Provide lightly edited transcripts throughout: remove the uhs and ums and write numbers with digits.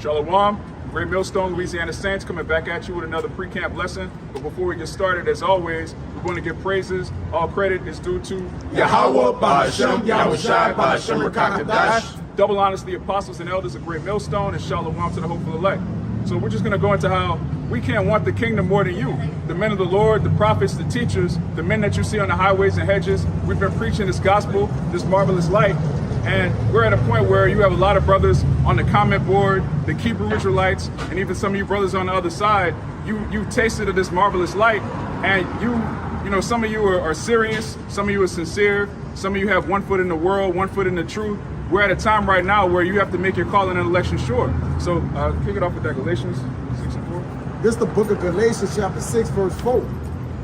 Shalom, Great Millstone, Louisiana Saints, coming back at you with another pre-camp lesson. But before we get started, as always, we're going to give praises. All credit is due to Yahweh, Ba'ashem, Yahushai, Ba'ashem, Rakakadash. Double honors to the apostles and elders of Great Millstone, and Shalom to the hopeful elect. So we're just going to go into how we can't want the kingdom more than you. The men of the Lord, the prophets, the teachers, the men that you see on the highways and hedges. We've been preaching this gospel, this marvelous light. And we're at a point where you have a lot of brothers on the comment board, the Hebrew Israelites, and even some of you brothers on the other side. You tasted of this marvelous light, and you know, some of you are serious, some of you are sincere, some of you have 1 foot in the world, 1 foot in the truth. We're at a time right now where you have to make your calling and election sure. So kick it off with that Galatians 6 and 4. This is the book of Galatians chapter 6 verse 4.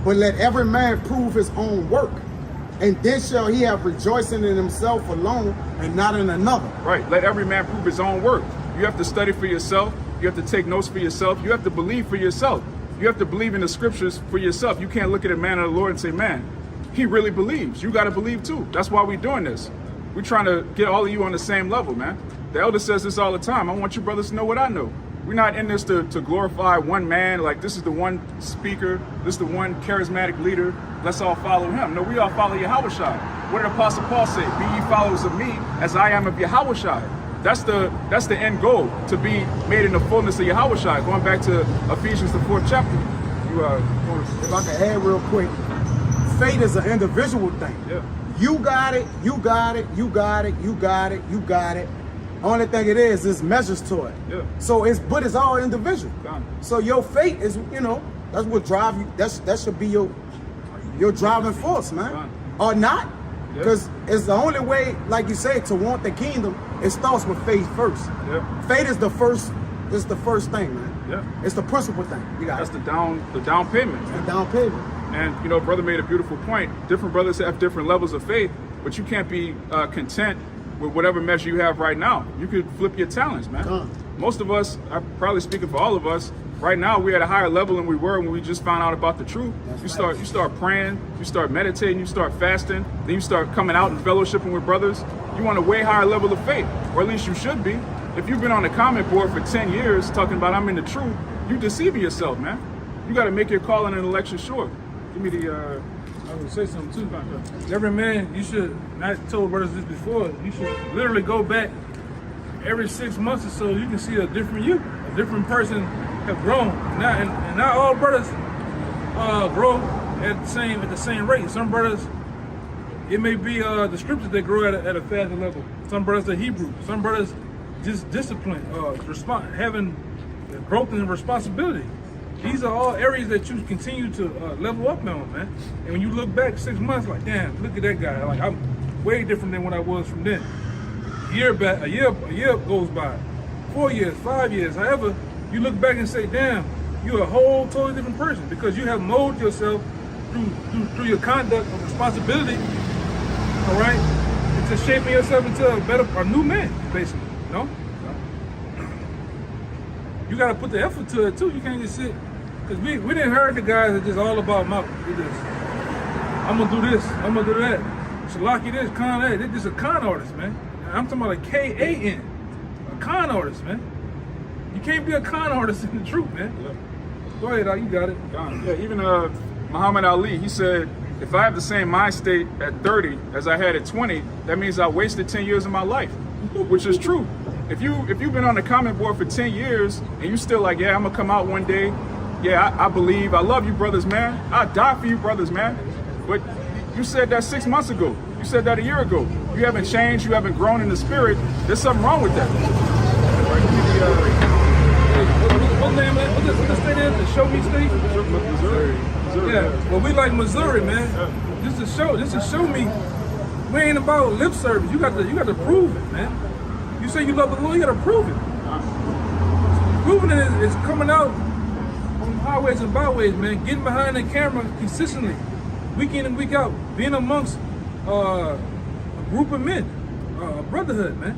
But let every man prove his own work, and then shall he have rejoicing in himself alone and not in another. Right, let every man prove his own work. You have to study for yourself. You have to take notes for yourself. You have to believe for yourself. You have to believe in the scriptures for yourself. You can't look at a man of the Lord and say, man, he really believes. You got to believe too. That's why we're doing this. We're trying to get all of you on the same level, man. The elder says this all the time. I want you brothers to know what I know. We're not in this to glorify one man, like this is the one speaker, this is the one charismatic leader, let's all follow him. No, we all follow Yahushua. What did Apostle Paul say? Be ye followers of me as I am of Yahushua. That's the end goal, to be made in the fullness of Yahushua. Going back to Ephesians, the 4th chapter. If I can add real quick, faith is an individual thing. Yeah. You got it, you got it, you got it, you got it, you got it. Only thing it is measures to it. Yeah. So it's all individual. Done. So your faith is, that's what drive you. That should be your driving force, man. Done. Or not, Yeah. because it's the only way, like you say, to want the kingdom. It starts with faith first. Yeah. Faith is the first. It's the first thing, man. Yeah. It's the principal thing. You got That's it. the down payment. The down payment. And you know, brother made a beautiful point. Different brothers have different levels of faith, but you can't be content with whatever measure you have right now. You could flip your talents, man. Most of us, I'm probably speaking for all of us, right now we're at a higher level than we were when we just found out about the truth. You start praying, you start meditating, you start fasting, then you start coming out and fellowshipping with brothers. You want a way higher level of faith, or at least you should be. If you've been on the comment board for 10 years talking about I'm in the truth, you're deceiving yourself, man. You got to make your calling and election sure. Give me the I would say something too about that. Every man, you should, I told brothers this before, you should literally go back every 6 months or so, you can see a different you, a different person have grown. And not all brothers grow at the same rate. Some brothers, it may be the scriptures that grow at a faster level. Some brothers are Hebrew. Some brothers just discipline, having growth and responsibility. These are all areas that you continue to level up on, man. And when you look back 6 months, like, damn, look at that guy. Like, I'm way different than what I was from then. A year goes by, 4 years, 5 years. However, you look back and say, damn, you're a whole totally different person because you have molded yourself through your conduct of responsibility, all right, into shaping yourself into a new man, basically, you know? You gotta put the effort to it too. You can't just sit, because we didn't heard the guys that just all about this. I'm gonna do this, I'm gonna do that. Shalaki this, con that. They're just a con artist, man. I'm talking about a K-A-N, a con artist, man. You can't be a con artist in the truth, man. Yeah. Go ahead, you got it. Yeah, even Muhammad Ali, he said, if I have the same mind state at 30 as I had at 20, that means I wasted 10 years of my life, which is true. If you've been on the comment board for 10 years and you still like, yeah, I'm gonna come out one day. Yeah, I believe, I love you brothers, man. I die for you brothers, man. But you said that 6 months ago. You said that a year ago. You haven't changed, you haven't grown in the spirit. There's something wrong with that. What's the state is? The Show Me State? Missouri. Yeah, well, we like Missouri, man. This is show me. We ain't about lip service. You got to prove it, man. You say you love the Lord, you got to prove it. Proving it is coming out on highways and byways, man. Getting behind the camera consistently, week in and week out, being amongst a group of men, a brotherhood, man.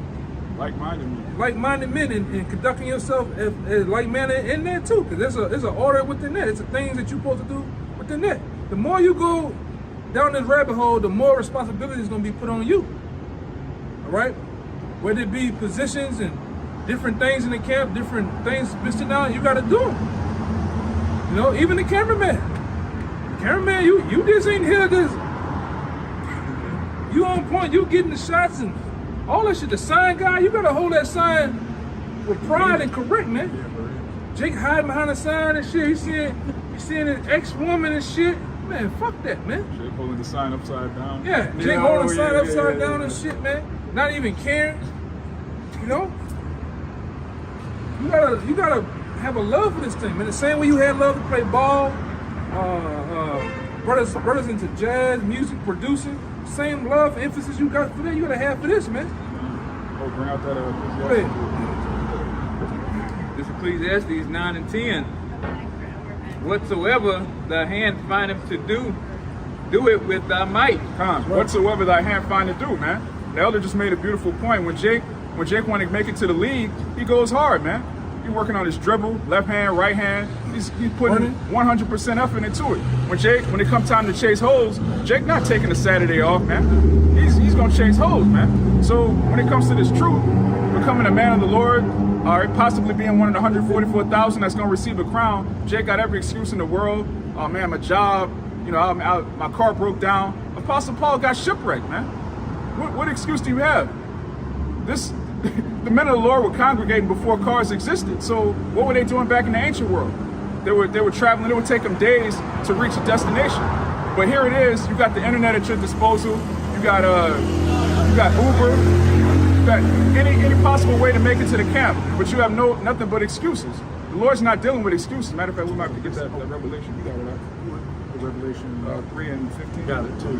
Like-minded men, and conducting yourself as like-minded in there too, because there's an order within that. It's the things that you're supposed to do within that. The more you go down this rabbit hole, the more responsibility is going to be put on you. All right, whether it be positions and different things in the camp, different things been sitting down, you gotta do them. You know, even the cameraman. Cameraman, you just ain't here this. You on point, you getting the shots and all that shit. The sign guy, you gotta hold that sign with pride and correct, man. Jake hiding behind the sign and shit. He's seeing an ex-woman and shit. Man, fuck that, man. Jake holding the sign upside down. Yeah, Jake holding the sign upside down and shit, man. Not even caring. You know? You gotta have a love for this thing, man. The same way you had love to play ball, brothers into jazz, music, producing. Same love, emphasis you got for that, you gotta have for this, man. Oh, bring out that. Go ahead. This Ecclesiastes 9 and 10. Whatsoever thy hand findeth to do it with thy might. Whatsoever thy hand find to do, man. The elder just made a beautiful point. When Jake wanted to make it to the league, he goes hard, man. He's working on his dribble, left hand, right hand. He's putting 100% effort into it. When it comes time to chase holes, Jake not taking a Saturday off, man. He's gonna chase holes, man. So when it comes to this truth, becoming a man of the Lord, or possibly being one of the 144,000 that's gonna receive a crown, Jake got every excuse in the world. Oh man, my job, you know, my car broke down. Apostle Paul got shipwrecked, man. What excuse do you have? The men of the Lord were congregating before cars existed. So what were they doing back in the ancient world? They were traveling. It would take them days to reach a destination. But here it is. You got the internet at your disposal. You got Uber. You got any possible way to make it to the camp. But you have nothing but excuses. The Lord's not dealing with excuses. Matter of fact, we might have to get that Revelation. You got it, right? The Revelation 3 and 15. Got it, too.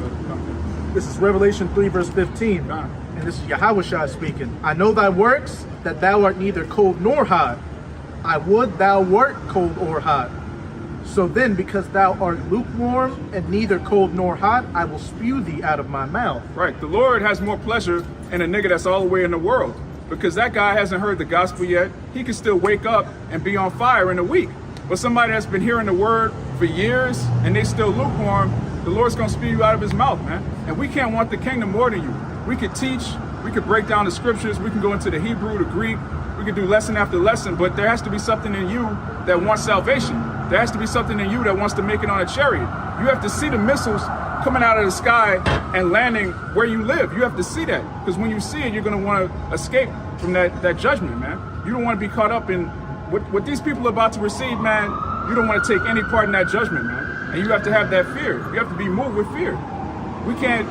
This is Revelation 3, verse 15. And this is Yahushua speaking. I know thy works, that thou art neither cold nor hot. I would thou wert cold or hot. So then, because thou art lukewarm and neither cold nor hot, I will spew thee out of my mouth. Right. The Lord has more pleasure in a nigga that's all the way in the world. Because that guy hasn't heard the gospel yet. He can still wake up and be on fire in a week. But somebody that's been hearing the word for years and they still lukewarm, the Lord's gonna spew you out of his mouth, man. And we can't want the kingdom more than you. We could teach, we could break down the scriptures, we can go into the Hebrew, the Greek, we could do lesson after lesson, but there has to be something in you that wants salvation. There has to be something in you that wants to make it on a chariot. You have to see the missiles coming out of the sky and landing where you live. You have to see that, because when you see it, you're gonna wanna escape from that judgment, man. You don't wanna be caught up in what these people are about to receive, man. You don't wanna take any part in that judgment, man. And you have to have that fear. You have to be moved with fear. We can't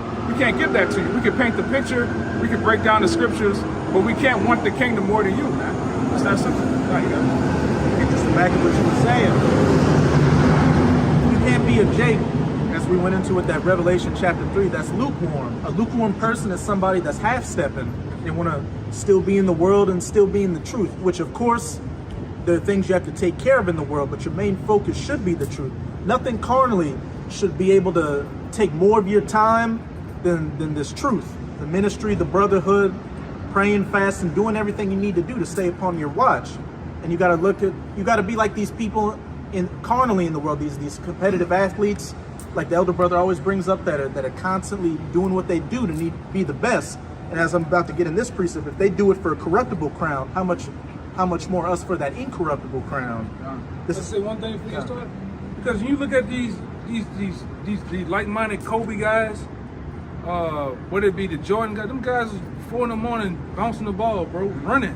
give that to you. We can paint the picture, we can break down the scriptures, but we can't want the kingdom more than you, man. It's that simple. Now you got it. Get just back at what you were saying. You can't be a Jake, as we went into it, that Revelation chapter 3, that's lukewarm. A lukewarm person is somebody that's half-stepping. They want to still be in the world and still be in the truth, which of course, there are things you have to take care of in the world, but your main focus should be the truth. Nothing carnally should be able to take more of your time than this truth. The ministry, the brotherhood, praying, fasting, doing everything you need to do to stay upon your watch. And you got to be like these people carnally in the world, these competitive athletes, like the elder brother always brings up, that are constantly doing what they do to be the best. And as I'm about to get in this precept, if they do it for a corruptible crown, how much more us for that incorruptible crown? Let's say one thing before you start. Because when you look at these like-minded Kobe guys, whether it be the Jordan guys, them guys was 4 in the morning bouncing the ball, bro, running.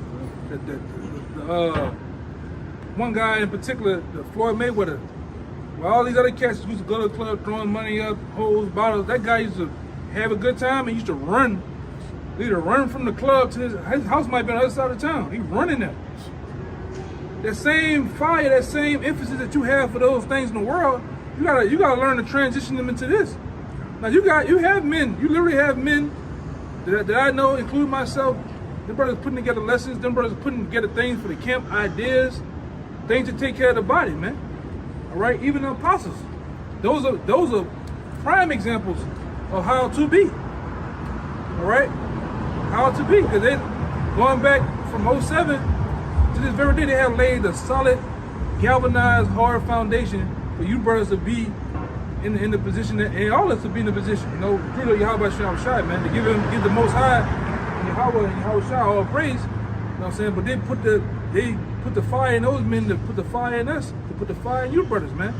One guy in particular, Floyd Mayweather, well, all these other cats used to go to the club throwing money up, holes, bottles. That guy used to have a good time and used to run. Either run from the club to his house might be on the other side of town. He running there. That same fire, that same emphasis that you have for those things in the world, you gotta learn to transition them into this. Now you literally have men that I know, including myself. Them brothers putting together lessons, them brothers putting together things for the camp, ideas, things to take care of the body, man. All right, even the apostles. Those are prime examples of how to be. All right, how to be, because they going back from 07 to this very day, they have laid a solid, galvanized, hard foundation for you brothers to be in the position that, and all of us to be in the position, you know, through the Yahweh Shem Shai, man, to give the Most High and Yahweh Shai all praise, what I'm saying? But they put the fire in those men to put the fire in us, to put the fire in you brothers, man.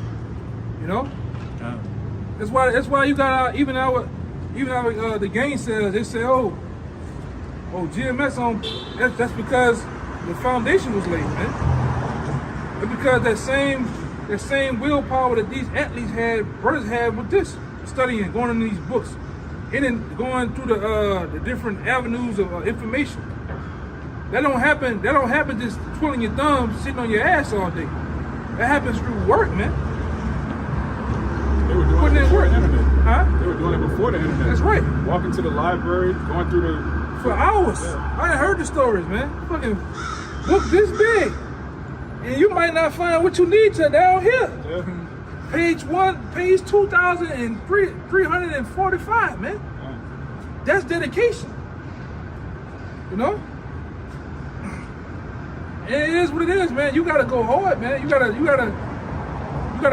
You know? That's why you got even our the gang says, they say, oh GMS on that's because the foundation was laid, man. And because that same willpower that these athletes had, brothers had with this, studying, going into these books, and then going through the different avenues of information. That don't happen just twiddling your thumbs, sitting on your ass all day. That happens through work, man. They were doing Putting it in before work. the internet. Huh? They were doing it before the internet. That's right. Walking to the library, going through the... For hours. Yeah. I done heard the stories, man. Fucking book this big. And you might not find what you need till down here. Yeah. Page 2,345, man. That's dedication. You know? And it is what it is, man. You gotta go hard, man. You gotta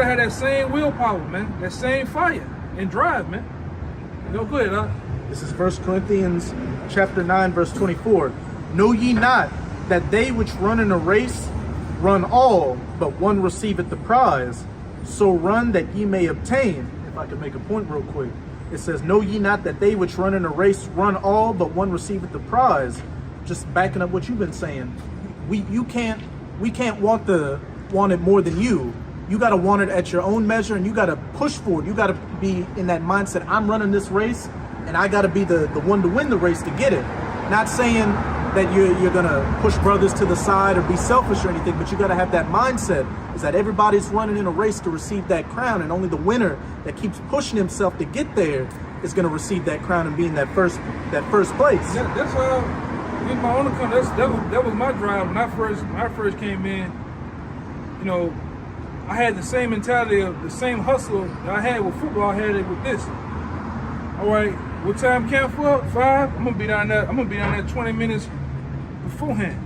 have that same willpower, man. That same fire and drive, man. You know, go ahead, huh? This is 1 Corinthians chapter 9, verse 24. Know ye not that they which run in a race run all, but one receiveth the prize? So run that ye may obtain. If I could make a point real quick. It says, know ye not that they which run in a race run all, but one receiveth the prize? Just backing up what you've been saying. We can't want it more than you. You gotta want it at your own measure, and you gotta push for it. You gotta be in that mindset, I'm running this race, and I gotta be the one to win the race to get it. Not saying that you're gonna push brothers to the side or be selfish or anything, but you gotta have that mindset, is that everybody's running in a race to receive that crown, and only the winner that keeps pushing himself to get there is gonna receive that crown and be in that first place. That's why, in my own account, that was my drive when I first came in. You know, I had the same mentality of the same hustle that I had with football. I had it with this. All right, what time camp for? 5. I'm gonna be down there 20 minutes beforehand.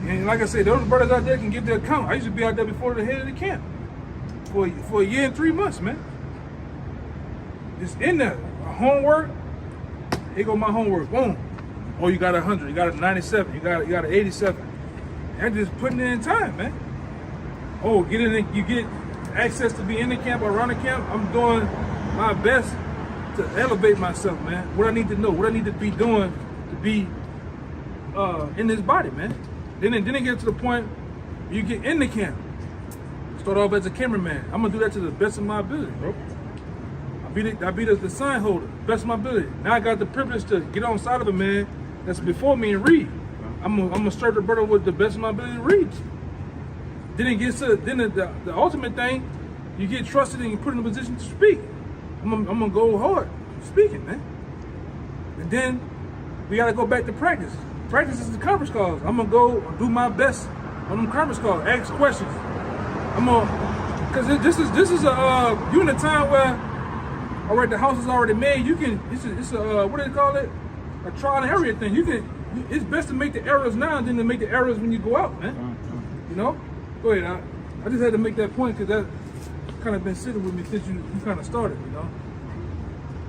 And like I said, those brothers out there can get their account. I used to be out there before the head of the camp for a year and 3 months, man. Just in there, my homework. Here go my homework. Boom. Oh, you got 100. You got a 97. You got an 87. And just putting it in time, man. Oh, you get access to be in the camp or around the camp. I'm doing my best to elevate myself, man. What I need to know, what I need to be doing to be in this body, man. Then it get to the point where you get in the camp. Start off as a cameraman. I'm gonna do that to the best of my ability, bro. I be the sign holder, best of my ability. Now I got the privilege to get on side of a man that's before me and read. I'm gonna serve the brother with the best of my ability to read. Then it gets to the ultimate thing. You get trusted and you put in a position to speak. I'm gonna go hard speaking, man. And then we gotta go back to practice. Practice is the conference calls. I'm gonna go do my best on them conference calls. Ask questions. Cause this is you in a time where, all right, the house is already made. You can it's a what do they call it? A trial and error thing. It's best to make the errors now than to make the errors when you go out, man. You know. Go ahead. I just had to make that point because that kind of been sitting with me since you kind of started, you know.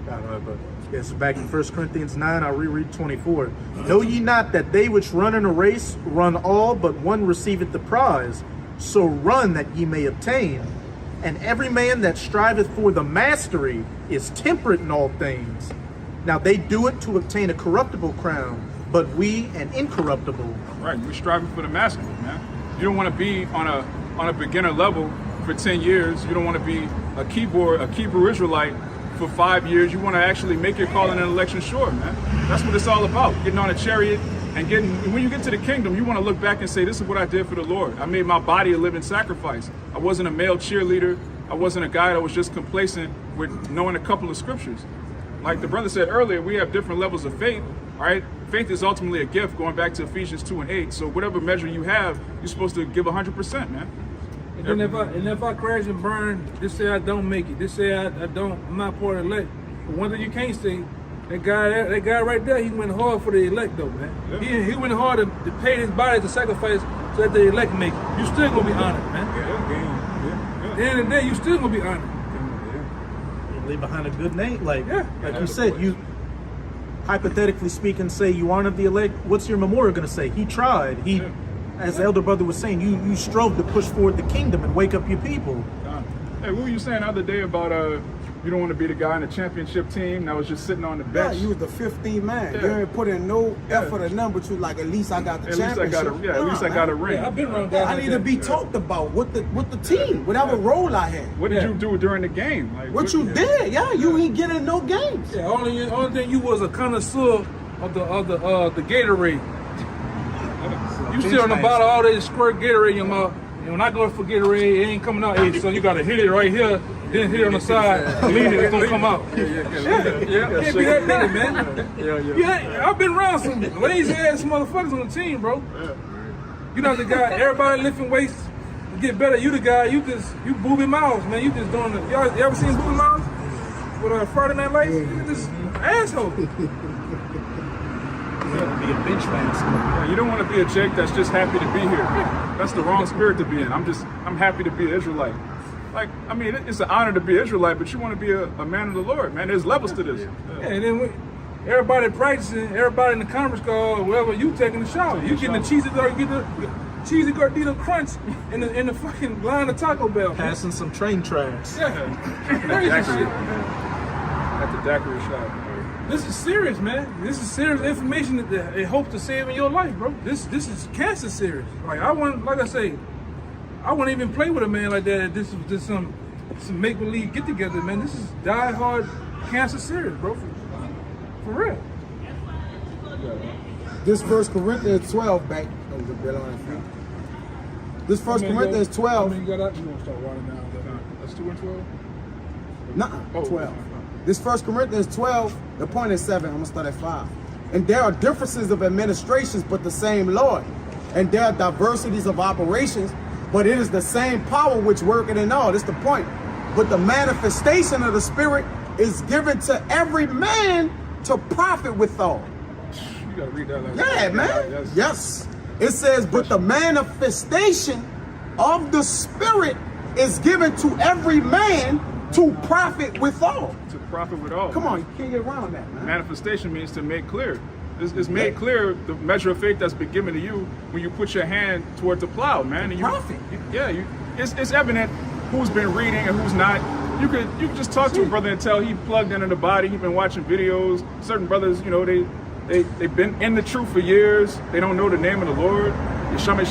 But yes, back in 1 Corinthians 9, I'll reread 24. Know ye not that they which run in a race run all, but one receiveth the prize? So run that ye may obtain. And every man that striveth for the mastery is temperate in all things. Now they do it to obtain a corruptible crown, but we an incorruptible. Right, we're striving for the mastery, man. You don't want to be on a beginner level for 10 years. You don't want to be a Hebrew Israelite for 5 years. You want to actually make your calling and election sure, man. That's what it's all about. Getting on a chariot and when you get to the kingdom, you want to look back and say, this is what I did for the Lord. I made my body a living sacrifice. I wasn't a male cheerleader. I wasn't a guy that was just complacent with knowing a couple of scriptures. Like the brother said earlier, we have different levels of faith, all right? Faith is ultimately a gift, going back to Ephesians 2:8. So whatever measure you have, you're supposed to give 100%, man. And then if I crash and burn, just say I don't make it. Just say I'm not part of the elect. But one thing you can't say, that guy right there, he went hard for the elect though, man. Yeah. He went hard to pay his body to sacrifice so that the elect make it. You still gonna be honored, man. Yeah. At the end of the day, you still gonna be honored. You leave behind a good name, like Yeah. you said, hypothetically speaking, say you aren't of the elect, what's your memorial going to say? He tried. He, as the elder brother was saying, you strove to push forward the kingdom and wake up your people. Hey, what were you saying the other day about you don't want to be the guy in the championship team that was just sitting on the Yeah, bench? you was the 15th man. Yeah. You ain't put in no effort or number to like at least I got the At least I championship. got a at least I got a ring. Yeah, I've been around guys I like need to that. be talked about with the team, whatever role I had. What did you do during the game? Like, What you did, yeah, you ain't getting no games. Yeah, only thing you was a connoisseur of the Gatorade. You sit on the bottle all this squirt Gatorade in your mouth. And when I go for Gatorade, it ain't coming out. Hey, so you gotta hit it right here, then hit it on the side, lean it, it's gonna come out. Yeah. Can't be that nigga, man. Yeah, I've been around some lazy ass motherfuckers on the team, bro. You not the guy, everybody lifting weights to get better. You the guy, you Booby Miles, man. You just doing the, you ever seen Booby Miles? With Friday Night Lights? You just asshole. Be a bench master. Yeah, you don't want to be a Jake that's just happy to be here. That's the wrong spirit to be in. I'm happy to be an Israelite. Like, I mean, it's an honor to be an Israelite, but you want to be a man of the Lord, man. There's levels to this. Yeah, and then everybody practicing, everybody in the conference call, or wherever, you taking the shower. You getting the cheesy gordita crunch in the fucking line of Taco Bell. Passing some train tracks. Yeah. Crazy shit. At the daiquiri shop. This is serious, man. This is serious information that they hope to save in your life, bro. This is cancer serious. Like I wouldn't even play with a man like that. This is just some make believe get together, man. This is die hard cancer serious, bro. For real. This 1 Corinthians 12 back. This 1 Corinthians 12. You gonna start writing down. That's 2 and 12. Nuh-uh, 12. This 1 Corinthians 12, the point is 7. I'm going to start at 5. And there are differences of administrations, but the same Lord. And there are diversities of operations, but it is the same power which worketh in all. That's the point. But the manifestation of the Spirit is given to every man to profit withal. You gotta read that. Like Yeah, man. Yes. It says, but the manifestation of the Spirit is given to every man to profit withal. To profit with all. Come on, you can't get around that, man. Manifestation means to make clear. It's made clear the measure of faith that's been given to you when you put your hand toward the plow, man. And you, Profit. It's evident who's been reading and who's not. You could just talk to a brother and tell he plugged into the body. He's been watching videos. Certain brothers, you know, they've been in the truth for years. They don't know the name of the Lord. You shummy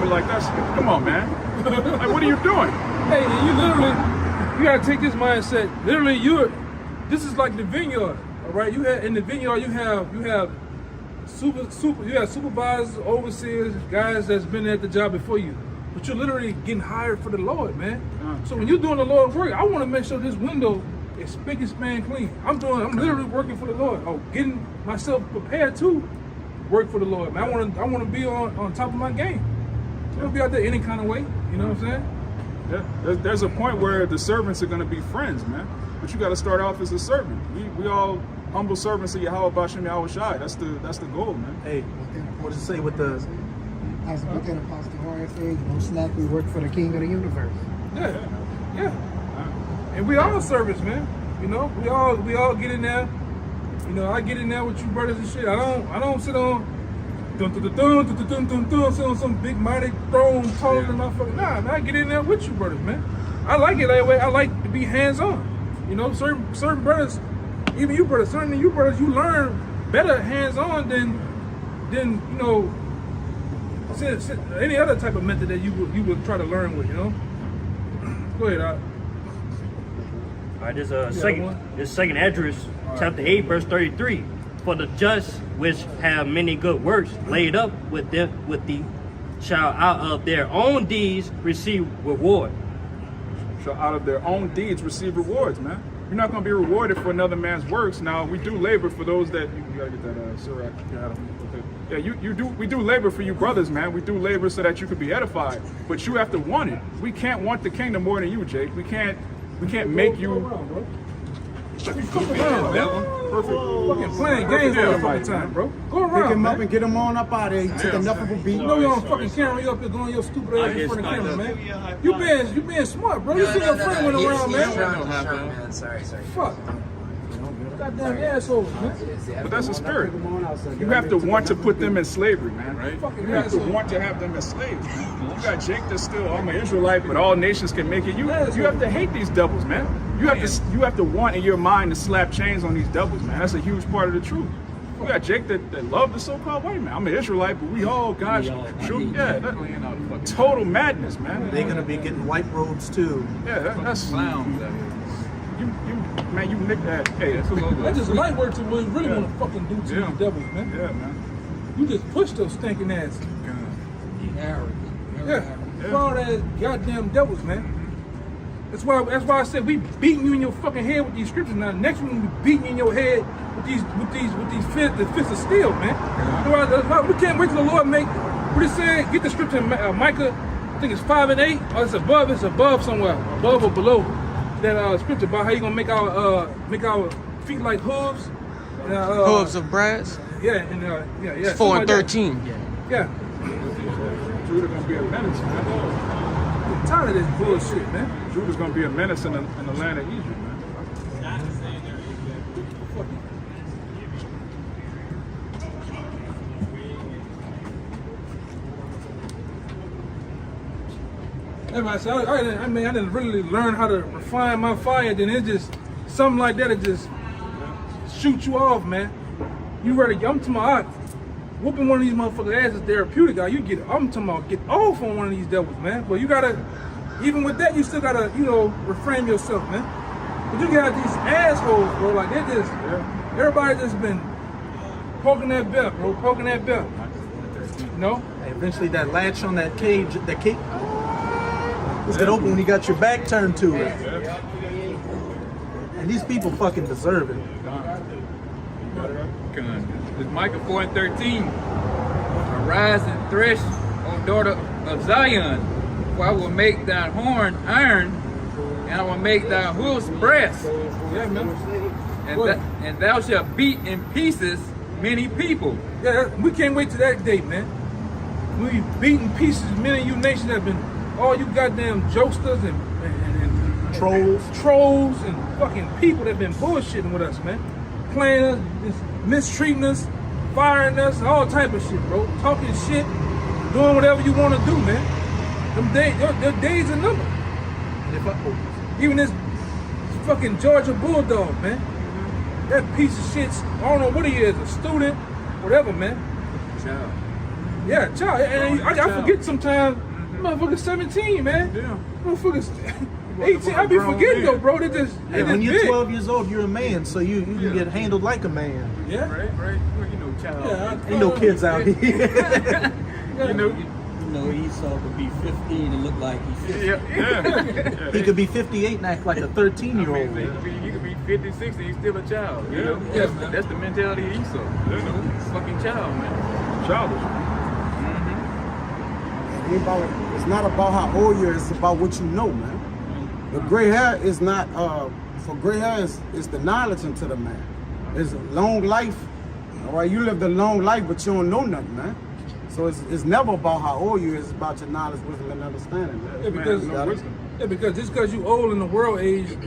like that. Come on, man. Like, what are you doing? Hey, you gotta take this mindset. Literally, this is like the vineyard, all right? In the vineyard, you have supervisors, overseers, guys that's been at the job before you. But you're literally getting hired for the Lord, man. So when you're doing the Lord's work, I want to make sure this window is spick and span clean. I'm literally working for the Lord. Getting myself prepared to work for the Lord, man. I want to be on top of my game. I don't be out there any kind of way. You know what I'm saying? Yeah, there's a point where the servants are going to be friends, man. But you got to start off as a servant. We all humble servants of Yahweh Bashem Yahweh Shai. That's the goal, man. Hey, what does it say with the? As look at Apostle Jorge said, most likely work for the King of the universe. Yeah. And we all servants, man. You know, we all get in there. You know, I get in there with you brothers and shit. I don't sit on sit on some big mighty throne taller than my fucking. Nah, man, I get in there with you brothers, man. I like it that way. I like to be hands on. You know, certain brothers, even you brothers, you learn better hands on than you know any other type of method that you would try to learn with. You know. Go ahead, All right, this second address, chapter 8, verse 33. For the just which have many good works laid up with the shall out of their own deeds receive reward. Shall out of their own deeds receive rewards, man. You're not going to be rewarded for another man's works. Now, we do labor for those that you got to get that Sirach. Yeah, we do labor for you brothers, man. We do labor so that you could be edified. But you have to want it. We can't want the kingdom more than you, Jake. We can't make you. Fuck around, man. Perfect. Fucking playing games all the fucking time, bro. Go around, Pick him man. up and get him on up out of there. You took enough of a beat. You know you on fucking camera, you up here going your stupid ass in front of the camera, man. You being smart, bro. You see your friend went around, man. Sorry. Fuck. Goddamn assholes, man. But that's a spirit. You have to want to put them in slavery, man. Right? You have to want to have them as slaves, man. You got Jake that's still, I'm an Israelite, but all nations can make it. You have to hate these devils, man. You have to want in your mind to slap chains on these devils, man. That's a huge part of the truth. You got Jake that love the so-called white man. I'm an Israelite, but we all God's truth. Yeah, total madness, man. They're gonna be getting white robes too. Yeah, that's Clowns out here. you nick that. Hey, That's just light work to what you really want to fucking do to these devils, man. Yeah, man. You just push those stinking asses. Yeah. All that goddamn devils, man. That's why I said we beating you in your fucking head with these scriptures. Now next one we beating you in your head with these fists of steel, man. That's why we can't wait till the Lord make what he said. Get the scripture in Micah, I think it's 5 and 8. Or it's above somewhere, above or below that scripture about how you gonna make our feet like hooves. And, Hooves of brass. Yeah, and yeah. It's 4 and 13. Yeah. Judah gonna be a menace, man. I'm tired of this bullshit, man. Judah's gonna be a menace in the land of Egypt, man. Everybody said, I didn't really learn how to refine my fire. Then it's just something like that. It just shoot you off, man. You ready? I'm talking about whooping one of these motherfuckers' asses therapeutic. I'm talking about get off on one of these devils, man. But you gotta, even with that, you still gotta, reframe yourself, man. But you got these assholes, bro. Like they just, everybody just been poking that belt, bro. Poking that belt. Eventually, that latch on that cage, it's gonna open when you got your back turned to it. And these people fucking deserve it. It's Micah 4 and 13. Arise and thresh, O daughter of Zion, for I will make thy horn iron, and I will make thy hoofs brass. Yeah, man. And thou shalt beat in pieces many people. Yeah, we can't wait till that day, man. We beating pieces many of you nations that have been all you goddamn jokesters and trolls and fucking people that been bullshitting with us, man. Playing us, mistreating us, firing us, all type of shit, bro. Talking shit, doing whatever you want to do, man. Their days are numbered. Even this fucking Georgia Bulldog, man. That piece of shit, I don't know what he is, a student, whatever, man. Child. Yeah, child. And I forget sometimes, motherfucker's 17, man. Yeah. Motherfuckers 18. I be forgetting though, bro. They just When you're big. 12 years old, you're a man, so you can get handled like a man. Yeah. Right. Well, child. Yeah, Ain't no kids out here. Esau could be 15 and look like he's 50. Yeah. He could be 58 and act like a 13-year-old. You could be 50, 60, he's still a child. That's the mentality of Esau. He's a fucking child, man. Childish. It's not about how old you are, it's about what you know, man. The gray hair is not, for gray hair is the knowledge into the man. It's a long life, all right? You lived a long life, but you don't know nothing, man. So it's never about how old you are, it's about your knowledge, wisdom, and understanding, man. Because just because you old in the world age,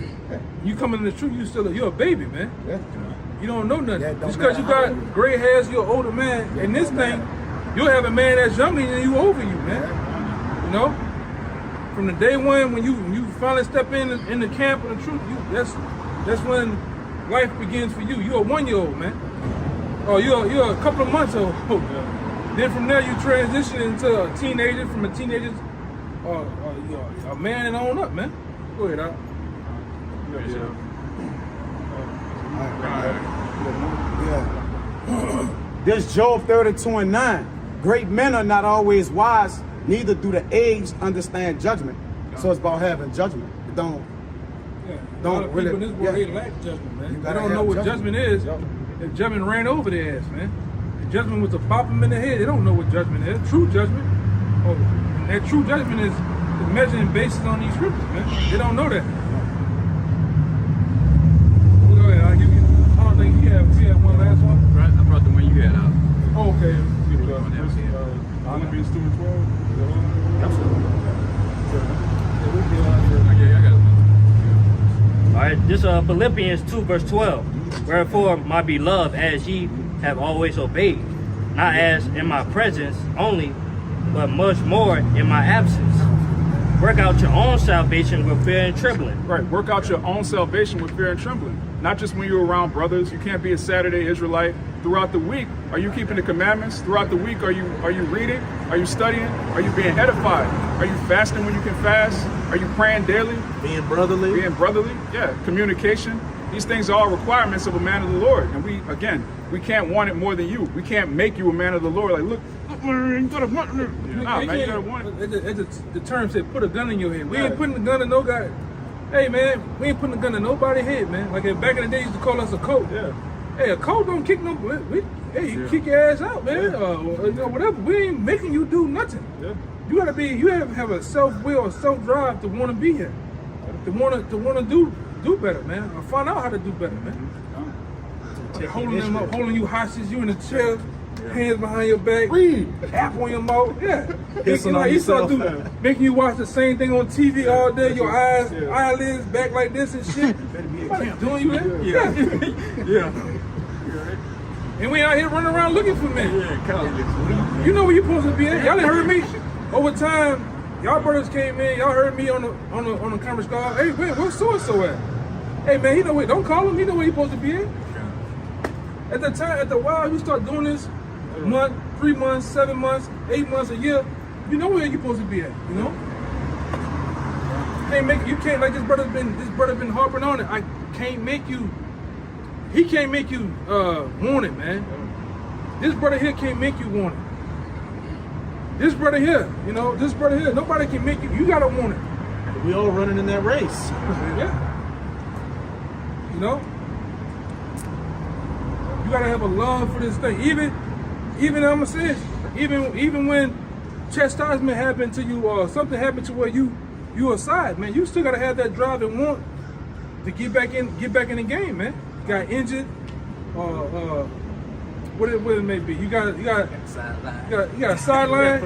you coming in the truth, you're a baby, man. Yeah. You don't know nothing. Yeah, just because you got gray hairs, you're an older man. And this thing, you'll have a man that's younger than you over you, man. From the day one when you finally step in the camp of the truth, that's when life begins for you. You're a 1-year-old, man. Oh, you're a couple of months old. Then from there you transition into a teenager. From a teenager, you're a man and on up, man. Go ahead, Al. Yeah. This Job 32 and 9. Great men are not always wise, neither do the age understand judgment. So it's about having judgment. It don't A lot of people in this world, they lack judgment, man. They don't know what judgment is. If judgment ran over their ass, man. If judgment was to pop them in the head, they don't know what judgment is. True judgment. And that true judgment is measuring based on these scriptures, man. They don't know that. Go ahead, I'll give you, I don't think we have one last one. Right, I brought the one you had out. Oh, okay. Honor being student 12. I got it. All right, right, this Philippians 2 verse 12. Wherefore, my beloved, as ye have always obeyed, not as in my presence only, but much more in my absence. Work out your own salvation with fear and trembling. Right. Work out your own salvation with fear and trembling. Not just when you're around brothers. You can't be a Saturday Israelite. Throughout the week, are you keeping the commandments? Throughout the week, are you reading? Are you studying? Are you being edified? Are you fasting when you can fast? Are you praying daily? Being brotherly. Being brotherly? Yeah. Communication. These things are all requirements of a man of the Lord. And we can't want it more than you. We can't make you a man of the Lord. Like, look, man, you gotta want it. Nah, man, you gotta want it. The term said, put a gun in your head. We ain't putting the gun in no guy. Hey, man, we ain't putting a gun in nobody's head, man. Like back in the day, used to call us a coat. Yeah. Hey, a coat don't kick no. You kick your ass out, man. Whatever. We ain't making you do nothing. Yeah. You have to have a self will, a self drive to want to be here, to want to do better, man. Or find out how to do better, man. They're holding them up, holding you hostage. You in the chair, hands behind your back, tap on your mouth. Yeah, he start making you watch the same thing on TV all day. Your eyelids back like this and shit. Doing you that? Yeah. And we out here running around looking for men. You know where you supposed to be at. Y'all done heard me. Over time, y'all brothers came in. Y'all heard me on the conference call. Hey, man, where's so and so at? Hey, man, he know where. Don't call him. He know where he supposed to be at. At the while you start doing this, month, 3 months, 7 months, 8 months, a year, you know where you supposed to be at. You know. You can't like this brother been harping on it. I can't make you. He can't make you want it, man. This brother here can't make you want it. This brother here, nobody can make you. You gotta want it. We all running in that race. Yeah. You know? You gotta have a love for this thing. Even I'm gonna say this, even when chastisement happened to you or something happened to where you aside, man, you still gotta have that drive and want to get back in the game, man. You got injured, what it may be. You got a sideline.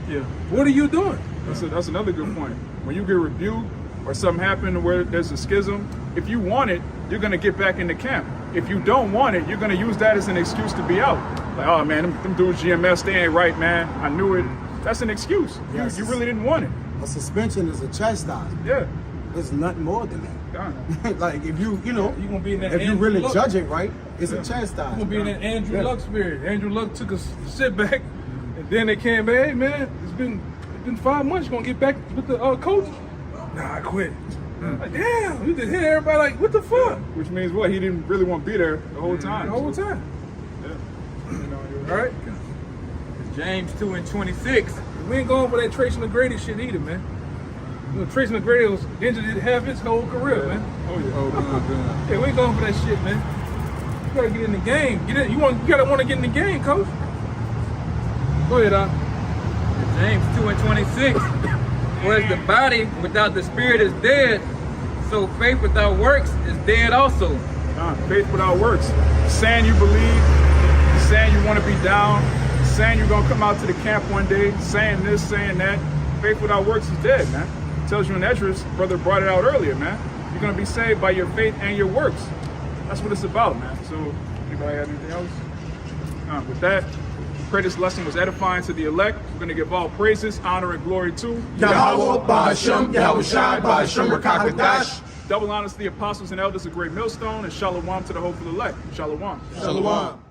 Yeah. What are you doing? That's another good point. When you get rebuked or something happened where there's a schism, if you want it, you're gonna get back in the camp. If you don't want it, you're gonna use that as an excuse to be out. Like, oh man, them dudes GMS, they ain't right, man. I knew it. That's an excuse. Yes. You really didn't want it. A suspension is a chastisement. Yeah. It's nothing more than that. Like if you gonna be in that if you Andrew really Luck. judge it right, it's a chastisement. You're gonna be in that Andrew Luck spirit. Andrew Luck took a sit back, and then they came back. Hey man, it's been 5 months. You gonna get back with the coach? Nah, I quit. Like, damn, you just hit everybody like, what the fuck? Which means what? He didn't really want to be there the whole time. The whole time. Yeah. All right. James 2:26. We ain't going for that Tracy McGrady shit either, man. You know, Tracy McGrady was injured half his whole career, man. Oh yeah. Yeah, we ain't going for that shit, man. You gotta get in the game. You gotta want to get in the game, coach. Go ahead, Doc. James 2:26. Whereas the body without the spirit is dead, so faith without works is dead also. Faith without works. Saying you believe, saying you want to be down, saying you're gonna come out to the camp one day, saying this, saying that. Faith without works is dead, man. It tells you in Esdras, brother brought it out earlier, man. You're gonna be saved by your faith and your works. That's what it's about, man. So, anybody have anything else? With that, pray this lesson was edifying to the elect. We're gonna give all praises, honor, and glory to Yahweh Ba'Shem, Yahweh Shai Ba'Shem Rakakadash. double honors to the apostles and elders of Great Millstone, and shalom to the hopeful elect. Shalom. Shalom.